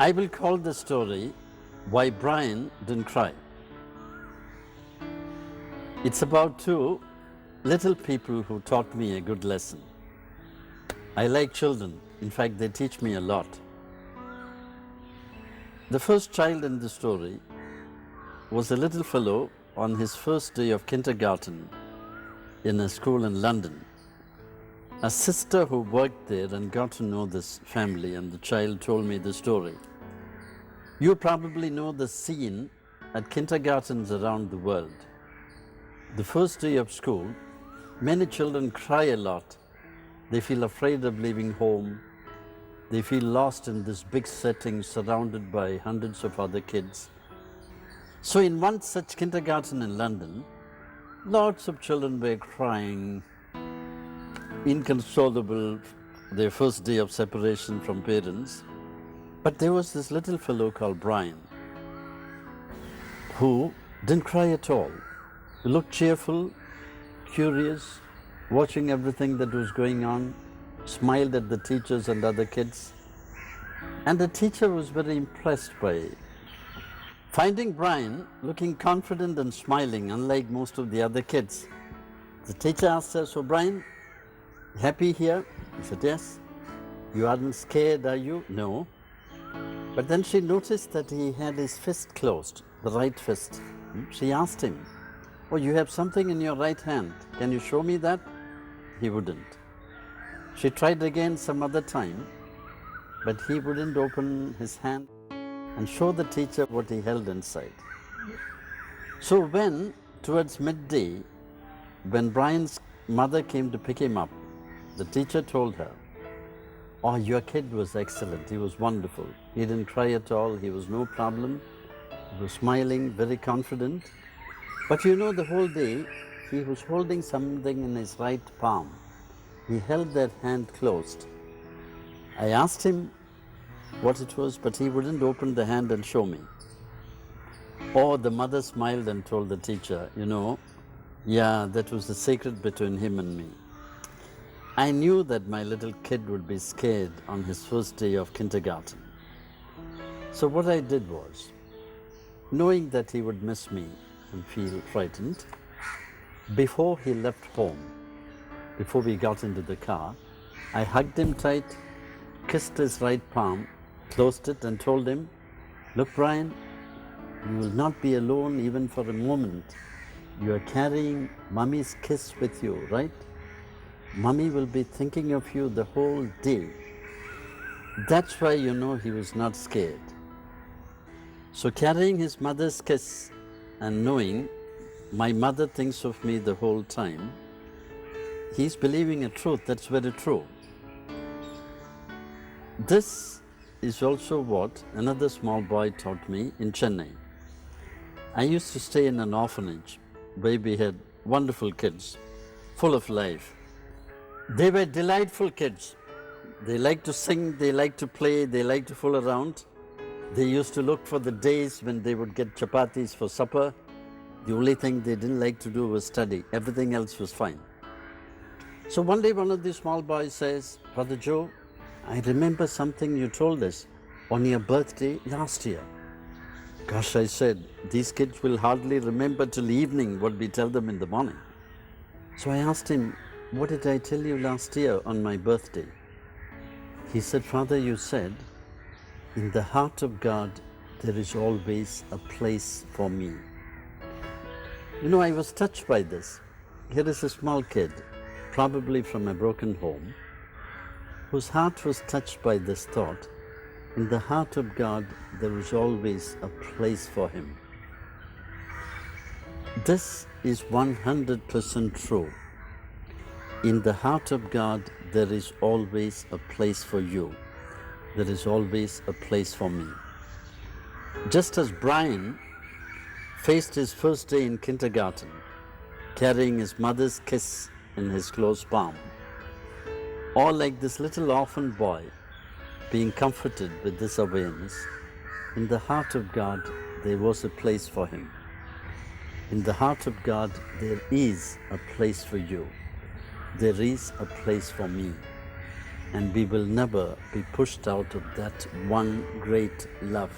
I will call the story Why Brian Didn't Cry. It's about two little people who taught me a good lesson. I like children. In fact, they teach me a lot. The first child in the story was a little fellow on his first day of kindergarten in a school in London. A sister who worked there and got to know this family and the child told me the story. You probably know the scene at kindergartens around the world. The first day of school, many children cry a lot. They feel afraid of leaving home. They feel lost in this big setting surrounded by hundreds of other kids. So in one such kindergarten in London, lots of children were crying, inconsolable, their first day of separation from parents. But there was this little fellow called Brian who didn't cry at all. He looked cheerful, curious, watching everything that was going on, smiled at the teachers and other kids. And the teacher was very impressed by it. Finding Brian looking confident and smiling, unlike most of the other kids, the teacher asked her, "So Brian, happy here?" He said, "Yes." "You aren't scared, are you?" "No." But then she noticed that he had his fist closed, the right fist. She asked him, "Oh, you have something in your right hand. Can you show me that?" He wouldn't. She tried again some other time, but he wouldn't open his hand and show the teacher what he held inside. So when, towards midday, when Brian's mother came to pick him up, the teacher told her, "Oh, your kid was excellent. He was wonderful. He didn't cry at all. He was no problem. He was smiling, very confident. But you know, the whole day, he was holding something in his right palm. He held that hand closed. I asked him what it was, but he wouldn't open the hand and show me." Oh, the mother smiled and told the teacher, "Yeah, that was the secret between him and me." I knew that my little kid would be scared on his first day of kindergarten. So what I did was, knowing that he would miss me and feel frightened, before he left home, before we got into the car, I hugged him tight, kissed his right palm, closed it and told him, "Look, Brian, you will not be alone even for a moment. You are carrying Mummy's kiss with you, right? Mummy will be thinking of you the whole day." That's why he was not scared. So carrying his mother's kiss and knowing my mother thinks of me the whole time, he's believing a truth that's very true. This is also what another small boy taught me in Chennai. I used to stay in an orphanage where we had wonderful kids, full of life. They were delightful kids. They liked to sing, they liked to play, they liked to fool around. They used to look for the days when they would get chapatis for supper. The only thing they didn't like to do was study. Everything else was fine. So one day one of the small boys says, "Brother Joe, I remember something you told us on your birthday last year." "Gosh," I said, "these kids will hardly remember till evening what we tell them in the morning." So I asked him, "What did I tell you last year on my birthday?" He said, "Father, you said, in the heart of God, there is always a place for me." I was touched by this. Here is a small kid, probably from a broken home, whose heart was touched by this thought. In the heart of God, there is always a place for him. This is 100% true. In the heart of God, there is always a place for you. There is always a place for me. Just as Brian faced his first day in kindergarten, carrying his mother's kiss in his closed palm, or like this little orphan boy being comforted with this awareness, in the heart of God, there was a place for him. In the heart of God, there is a place for you. There is a place for me. and we will never be pushed out of that one great love.